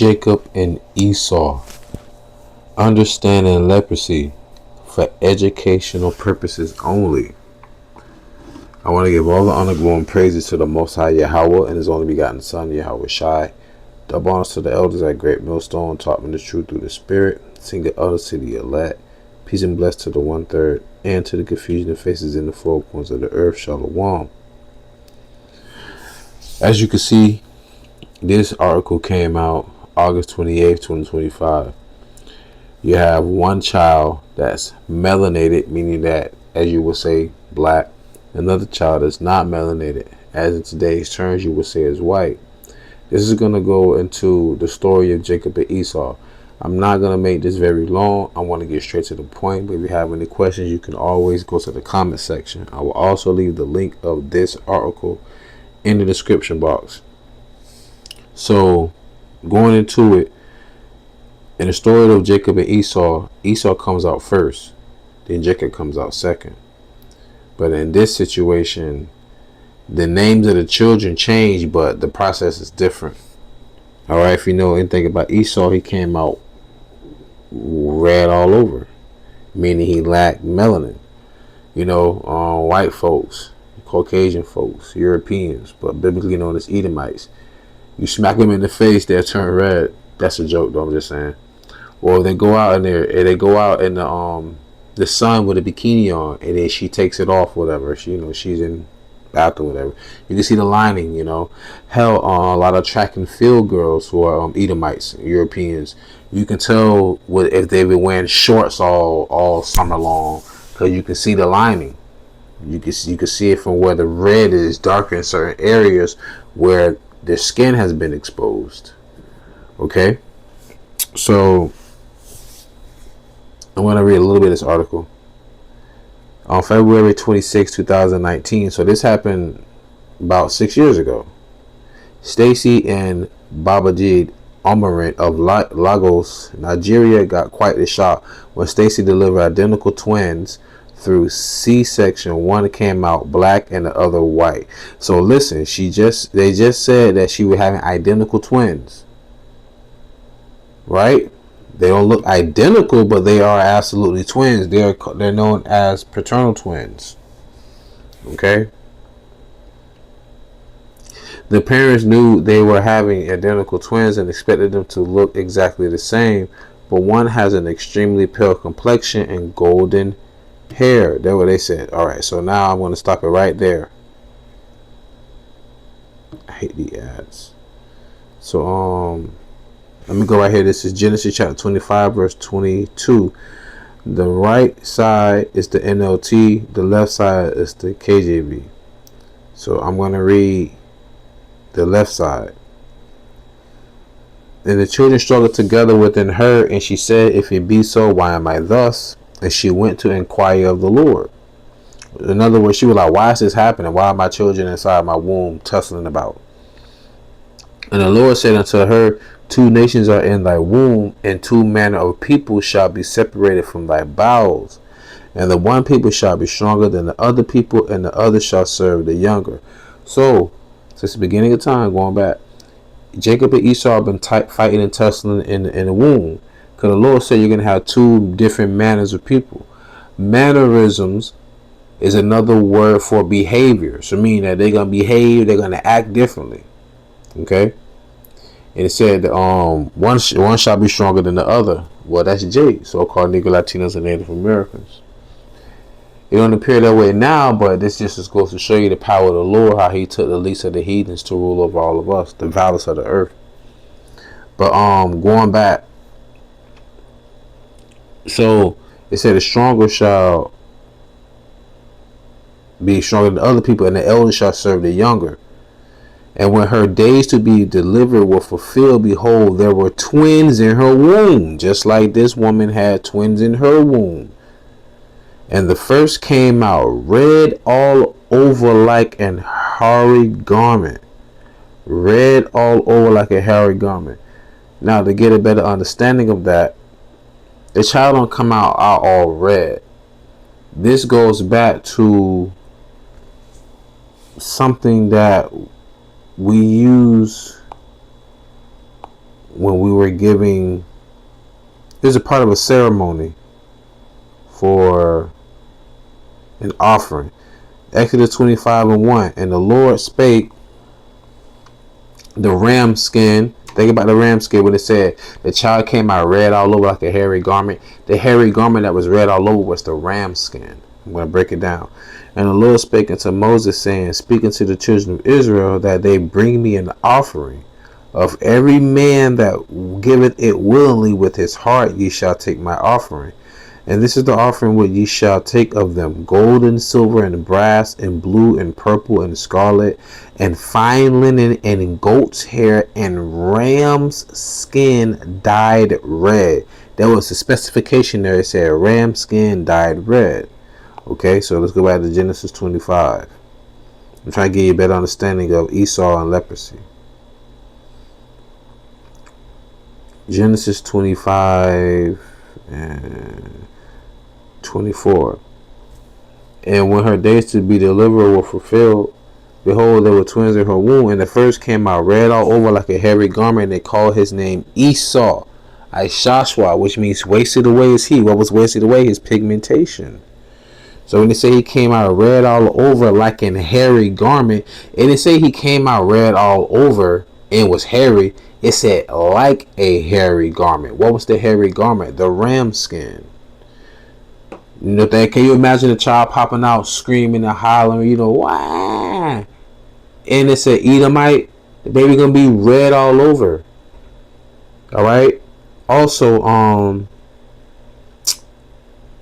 Jacob and Esau. Understanding leprosy for educational purposes only. I want to give all the honor, glory, and praises to the Most High Yahawah and His only begotten Son, YAHAWASHI. Double honors to the elders at Great Millstone, taught me the truth through the Spirit. Single elders to the elect. Peace and bless to the 1/3, and to the confusion of faces in the four corners of the earth. Shalom. As you can see, this article came out August 28th, 2025. You have one child that's melanated, meaning that, as you would say, black. Another child that's not melanated, as in today's terms you would say is white. This is going to go into the story of Jacob and Esau. I'm not going to make this very long. I want to get straight to the point. But if you have any questions, you can always go to the comment section. I will also leave the link of this article in the description box. So, going into it, in the story of Jacob and Esau, Esau comes out first. Then Jacob comes out second. But in this situation, the names of the children change, but the process is different. Alright, if you know anything about Esau, he came out red all over, meaning he lacked melanin. You know, white folks, Caucasian folks, Europeans, but biblically known as Edomites. You smack them in the face, they'll turn red. That's a joke, though, I'm just saying. Or they go out in there, they go out in the sun with a bikini on, and then she takes it off, whatever. She, she's in bathroom, whatever. You can see the lining, Hell, a lot of track and field girls who are Edomites, Europeans. You can tell if they've been wearing shorts all summer long, because you can see the lining. You can see it from where the red is darker in certain areas where their skin has been exposed. Okay, so I'm going to read a little bit of this article. On February 26, 2019, so this happened about 6 years ago, Stacy and Babajid Omarant of Lagos, Nigeria got quite the shock when Stacy delivered identical twins through C-section. One came out black and the other white. So listen, they just said that she was having identical twins, right? They don't look identical, but they are absolutely twins. They're known as paternal twins. Okay. The parents knew they were having identical twins and expected them to look exactly the same, but one has an extremely pale complexion and golden hair. That's what they said. All right, so now I'm going to stop it right there. I hate the ads. So let me go right here. This is Genesis chapter 25, verse 22. The right side is the NLT. The left side is the KJV. So I'm going to read the left side. And the children struggled together within her, and she said, "If it be so, why am I thus?" And she went to inquire of the Lord. In other words, she was like, why is this happening? Why are my children inside my womb tussling about? And the Lord said unto her, 2 nations are in thy womb, and 2 manner of people shall be separated from thy bowels. And the one people shall be stronger than the other people, and the other shall serve the younger. So, since the beginning of time, going back, Jacob and Esau have been fighting and tussling in the womb. Because the Lord said you're going to have 2 different manners of people. Mannerisms is another word for behavior. So meaning that they're going to behave, they're going to act differently. Okay? And it said one shall be stronger than the other. Well, that's J, so-called Negro, Latinos, and Native Americans. It don't appear that way now, but this just goes to show you the power of the Lord, how he took the least of the heathens to rule over all of us, the violence of the earth. But going back, so it said the stronger shall be stronger than other people, and the elder shall serve the younger. And when her days to be delivered were fulfilled, behold, there were twins in her womb, just like this woman had twins in her womb. And the first came out red all over like an hairy garment. Red all over like a hairy garment. Now, to get a better understanding of that, the child don't come out all red. This goes back to something that we use when we were giving, it was a part of a ceremony for an offering. Exodus 25:1. And the Lord spake the ram skin. Think about the ram skin when it said the child came out red all over like a hairy garment. The hairy garment that was red all over was the ram skin. I'm going to break it down. And the Lord spake unto Moses, saying, Speak unto the children of Israel, that they bring me an offering. Of every man that giveth it willingly with his heart, ye shall take my offering. And this is the offering which ye shall take of them: gold and silver and brass and blue and purple and scarlet and fine linen and goat's hair and ram's skin dyed red. There was a specification there. It said ram skin dyed red. Okay, so let's go back to Genesis 25. I'm trying to give you a better understanding of Esau and leprosy. Genesis 25 and 24. And when her days to be delivered were fulfilled, behold, there were twins in her womb, and the first came out red all over like a hairy garment, and they called his name Esau, YAHAWAH, which means wasted away is he. What was wasted away? His pigmentation. So when they say he came out red all over like a hairy garment, it didn't say he came out red all over and was hairy. It said like a hairy garment. What was the hairy garment? The ram skin. You know that? Can you imagine a child popping out, screaming and hollering? You know, why? And it's an Edomite. The baby gonna be red all over. All right. Also,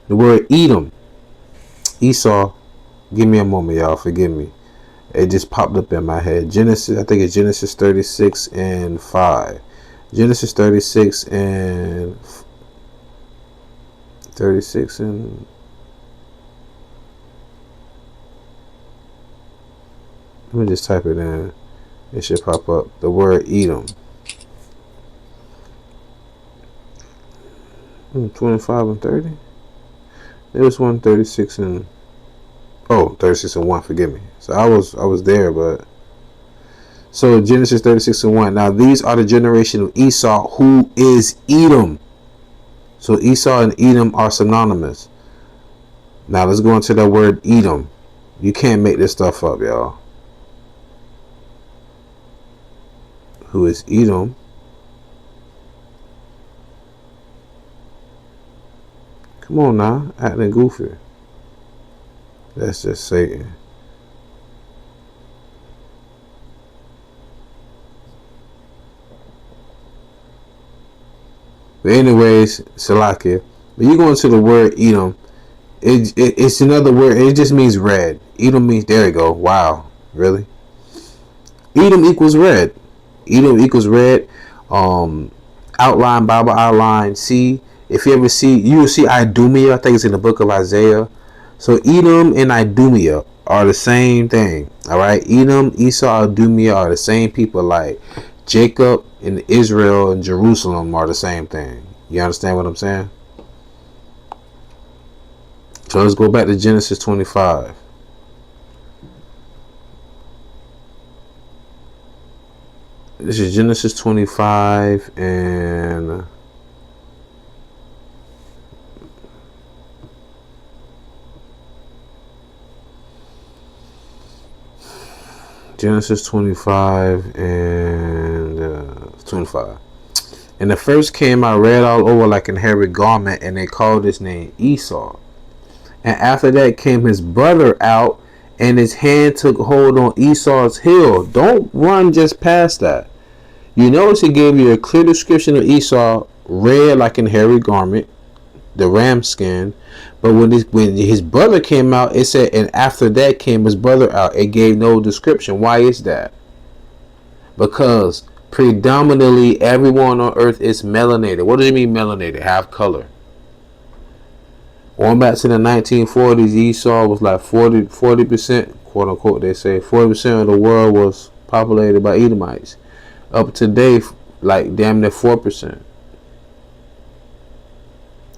the word Edom. Esau, give me a moment, y'all. Forgive me. It just popped up in my head. Genesis, I think it's Genesis 36 and 5. Genesis 36 and 36 and let me just type it in. It should pop up. The word Edom. 25 and 30. There was 136 and 36 and 1, forgive me. So I was there, but so Genesis 36 and 1. Now these are the generation of Esau, who is Edom. So Esau and Edom are synonymous. Now let's go into that word Edom. You can't make this stuff up, y'all. Who is Edom? Come on now, acting goofy. That's just Satan. But anyways, Salakia. When you go into the word Edom, it's another word. It just means red. Edom means, there you go. Wow, really? Edom equals red. Edom equals red. Outline, Bible outline. See, if you ever see, you will see Idumea. I think it's in the book of Isaiah. So Edom and Idumea are the same thing. All right, Edom, Esau, Idumea are the same people. Like Jacob and Israel and Jerusalem are the same thing. You understand what I'm saying? So let's go back to Genesis 25. This is Genesis 25 and Genesis 25 and 25. And the first came out red all over like an hairy garment, and they called his name Esau. And after that came his brother out, and his hand took hold on Esau's heel. Don't run just past that. You notice he gave you a clear description of Esau, red like an hairy garment, the ram skin. But when his brother came out, it said, and after that came his brother out. It gave no description. Why is that? Because predominantly everyone on earth is melanated. What does it mean melanated? Have color. Going back to the 1940s, Esau was like 40%, quote unquote, they say 40% of the world was populated by Edomites. Up to today, like damn near 4%.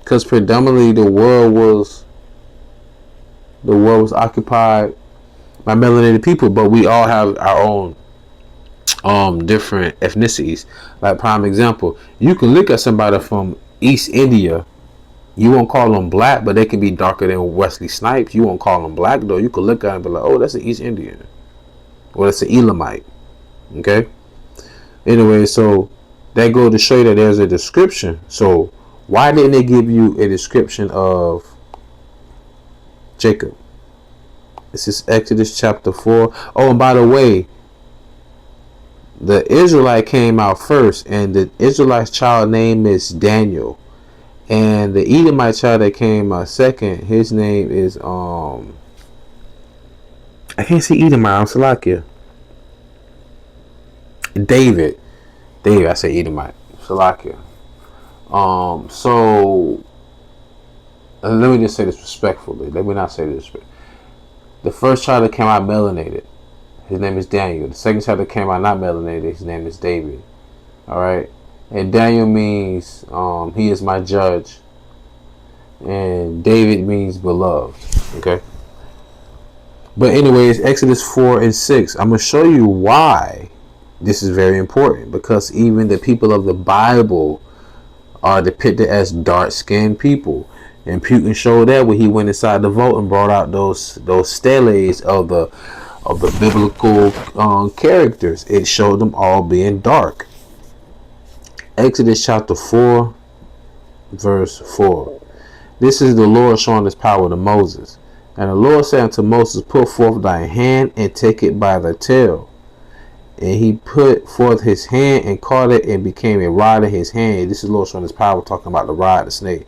Because predominantly the world was occupied by melanated people, but we all have our own different ethnicities. Like prime example, you can look at somebody from East India. You won't call them black, but they can be darker than Wesley Snipes. You won't call them black though. You could look at them and be like, oh, that's an East Indian, or that's an Elamite. Okay. Anyway, so that go to show you that there's a description. So why didn't they give you a description of Jacob? This is Exodus chapter 4. Oh, and by the way, the Israelite came out first, and the Israelite's child name is Daniel. And the Edomite child that came out second, his name is I can't see Edomite, I'm Salakia. David, I say Edomite, Salakia. So let me just say this respectfully. Let me not say this. The first child that came out melanated, his name is Daniel. The second child that came out not melanated, his name is David. Alright? And Daniel means he is my judge. And David means beloved. Okay? But anyways, Exodus 4 and 6. I'm going to show you why this is very important. Because even the people of the Bible are depicted as dark-skinned people. And Putin showed that when he went inside the vault and brought out those steles of the biblical characters. It showed them all being dark. Exodus chapter 4, verse 4. This is the Lord showing his power to Moses. And the Lord said unto Moses, put forth thy hand and take it by the tail. And he put forth his hand and caught it and became a rod in his hand. This is the Lord showing his power, talking about the rod, the snake.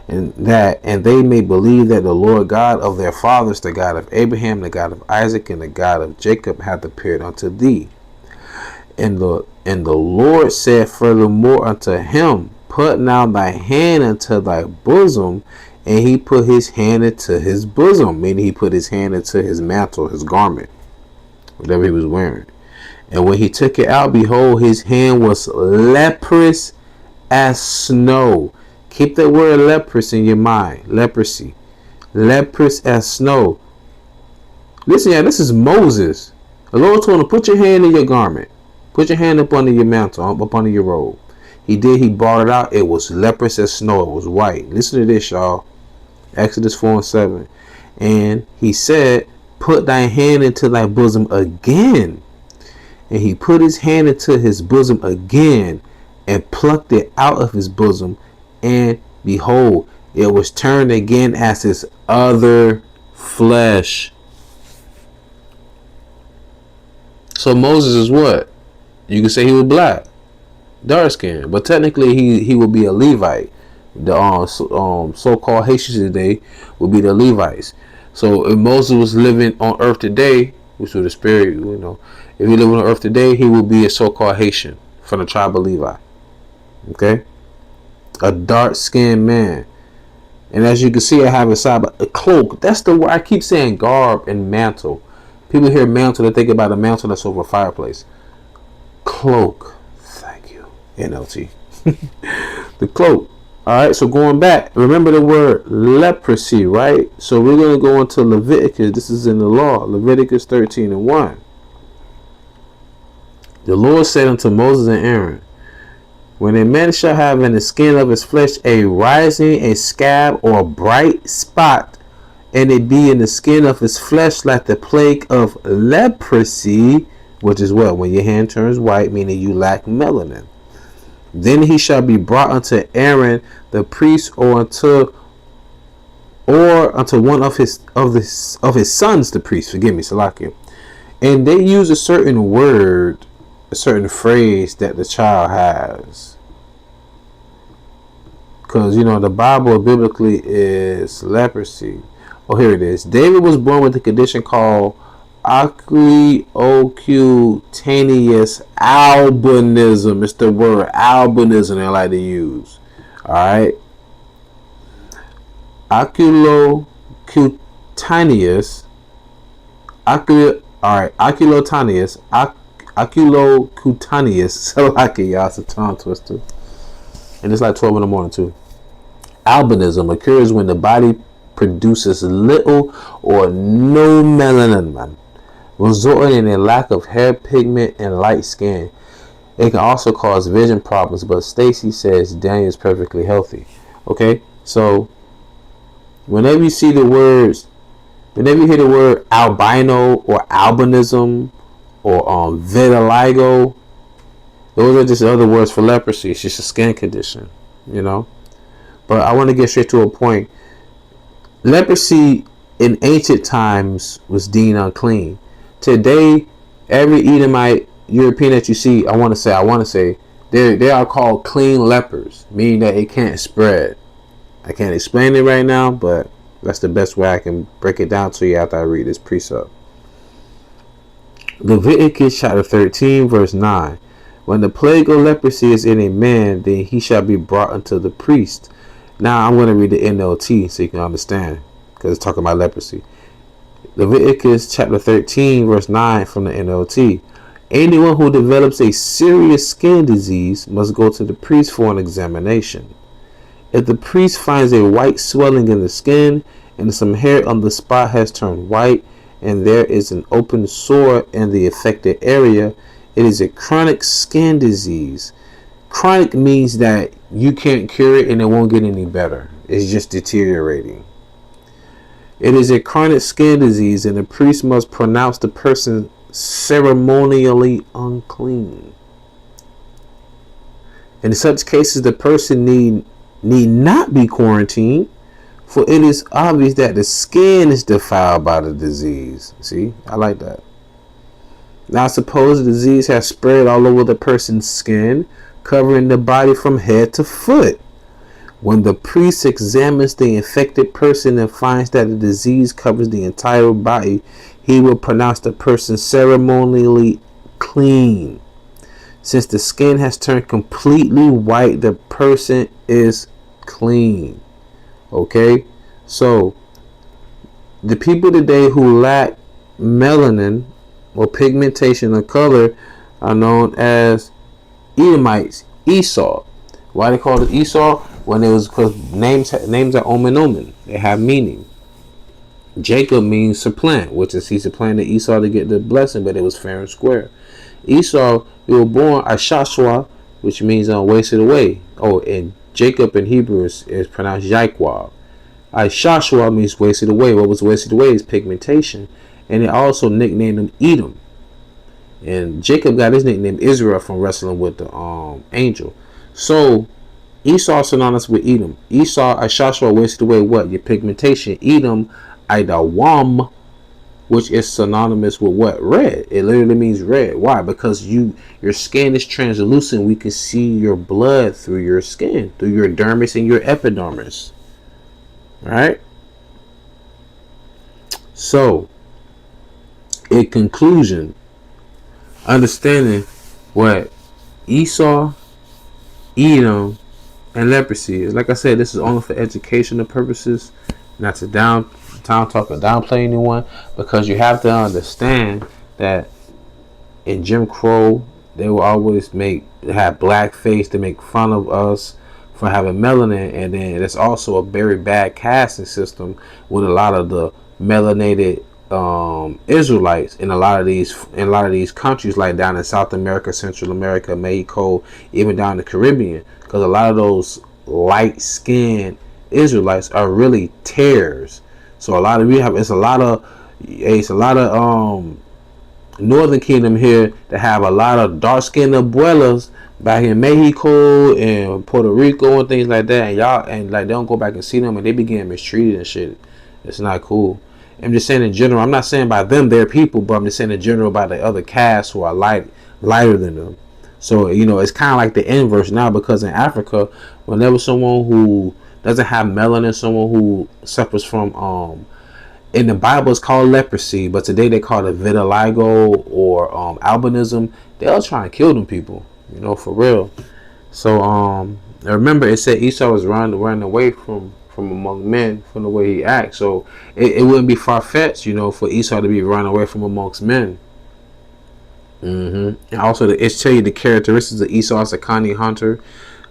And they may believe that the Lord God of their fathers, the God of Abraham, the God of Isaac, and the God of Jacob hath appeared unto thee. And the Lord said furthermore unto him, put now thy hand into thy bosom. And he put his hand into his bosom, meaning he put his hand into his mantle, his garment, whatever he was wearing. And when he took it out, behold, his hand was leprous as snow. Keep that word leprous in your mind. Leprosy. Leprous as snow. Listen, yeah, this is Moses. The Lord told him, put your hand in your garment. Put your hand up under your mantle, up under your robe. He did. He brought it out. It was leprous as snow. It was white. Listen to this, y'all. Exodus 4 and 7. And he said, put thy hand into thy bosom again. And he put his hand into his bosom again and plucked it out of his bosom. And behold, it was turned again as his other flesh. So Moses is what? You can say he was black, dark skinned, but technically he would be a Levite. The so-called Haitians today would be the Levites. So if Moses was living on earth today, which was the spirit, you know, if he lived on earth today, he would be a so-called Haitian from the tribe of Levi. Okay? A dark-skinned man. And as you can see, I have inside a cloak. That's the word. I keep saying garb and mantle. People hear mantle, they think about a mantle that's over a fireplace. Cloak. Thank you, NLT. The cloak. Alright, so going back, remember the word leprosy, right? So we're going to go into Leviticus. This is in the law. Leviticus 13 and 1. The Lord said unto Moses and Aaron, when a man shall have in the skin of his flesh a rising, a scab, or a bright spot, and it be in the skin of his flesh like the plague of leprosy, which is what? When your hand turns white, meaning you lack melanin. Then he shall be brought unto Aaron the priest, or unto one of his sons the priest. Forgive me, Salakia. And they use a certain word, a certain phrase that the child has, because you know the Bible biblically is leprosy. Oh, here it is. David was born with a condition called oculocutaneous albinism. It's the word albinism they like to use. Alright. Oculocutaneous. Oculocutaneous. So like it, y'all. It's a tongue twister. And it's like 12 in the morning too. Albinism occurs when the body produces little or no melanin, resulting in a lack of hair pigment and light skin. It can also cause vision problems, but Stacy says Daniel is perfectly healthy. Okay, so whenever you see the words, whenever you hear the word albino or albinism or vitiligo, those are just other words for leprosy. It's just a skin condition, you know. But I want to get straight to a point. Leprosy in ancient times was deemed unclean. Today, every Edomite European that you see, I want to say, they are called clean lepers, meaning that it can't spread. I can't explain it right now, but that's the best way I can break it down to you after I read this precept. Leviticus chapter 13, verse 9. When the plague of leprosy is in a man, then he shall be brought unto the priest. Now I'm going to read the NLT so you can understand, because it's talking about leprosy. Leviticus chapter 13, verse 9 from the NLT. Anyone who develops a serious skin disease must go to the priest for an examination. If the priest finds a white swelling in the skin and some hair on the spot has turned white and there is an open sore in the affected area, it is a chronic skin disease. Chronic means that you can't cure it and it won't get any better. It's just deteriorating. It is a chronic skin disease and the priest must pronounce the person ceremonially unclean. In such cases, the person need not be quarantined, for it is obvious that the skin is defiled by the disease. See, I like that. Now suppose the disease has spread all over the person's skin, covering the body from head to foot. When the priest examines the infected person and finds that the disease covers the entire body, he will pronounce the person ceremonially clean. Since the skin has turned completely white, the person is clean. Okay? So, the people today who lack melanin or pigmentation of color are known as Edomites, Esau. Why they called it Esau? When it was because names are omen. They have meaning. Jacob means supplant, which is he supplanted Esau to get the blessing, but it was fair and square. Esau, you were born Ashashua, which means wasted away. Oh, and Jacob in Hebrew is pronounced YAHAWAH. Ashashua means wasted away. What was wasted away is pigmentation. And it also nicknamed him Edom. And Jacob got his nickname Israel from wrestling with the angel. So Esau synonymous with Edom. Esau, Ashashua, wasted away what? Your pigmentation. Edom, Idawam, which is synonymous with what? Red. It literally means red. Why? Because your skin is translucent. We can see your blood through your skin, through your dermis and your epidermis. Right? So, in conclusion, understanding what Esau, Edom, and leprosy is. Like I said, this is only for educational purposes, not to talk or downplay anyone, because you have to understand that in Jim Crow, they will always have blackface to make fun of us for having melanin, and then there's also a very bad casting system with a lot of the melanated Israelites in a lot of these countries, like down in South America, Central America, Mexico, even down in the Caribbean, because a lot of those light-skinned Israelites are really tares. So a lot of Northern Kingdom here that have a lot of dark-skinned abuelas back in Mexico and Puerto Rico and things like that, and they don't go back and see them, and they begin mistreated and shit. It's not cool. I'm just saying in general. I'm not saying by them they're people, but I'm just saying in general about the other castes who are lighter than them. So it's kind of like the inverse now, because in Africa, whenever someone who doesn't have melanin, someone who suffers from in the Bible it's called leprosy, but today they call it vitiligo or albinism. They'll try and kill them people, for real. So remember it said Esau was running away from among men from the way he acts. So it wouldn't be far-fetched, for Esau to be running away from amongst men. And also it's tell you the characteristics of Esau as a cunning hunter,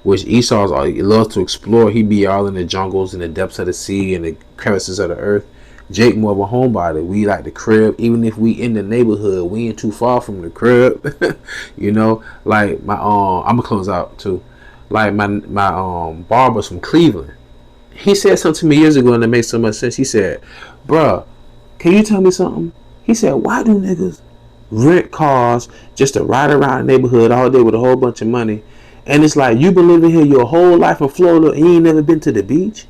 which Esau loves to explore. He be all in the jungles and the depths of the sea and the crevices of the earth. Jake more of a homebody. We like the crib, even if we in the neighborhood, we ain't too far from the crib. You know, like my I'm gonna close out too. Like my barber's from Cleveland. He said something to me years ago and it makes so much sense. He said, "Bruh, can you tell me something?" He said, "Why do niggas rent cars just to ride around the neighborhood all day with a whole bunch of money? And it's like you been living here your whole life in Florida and you ain't never been to the beach?"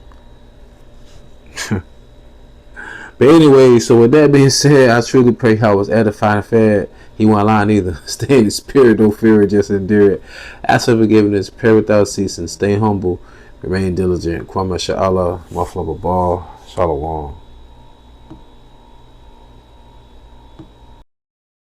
But anyway, so with that being said, I truly pray I was edifying and fed. He won't lie either. Stay in the spirit, don't fear it, just endure it. Ask for forgiveness, pray without ceasing, stay humble, remain diligent. Kwame Sha'Allah, Maflaba Ball, Shalom.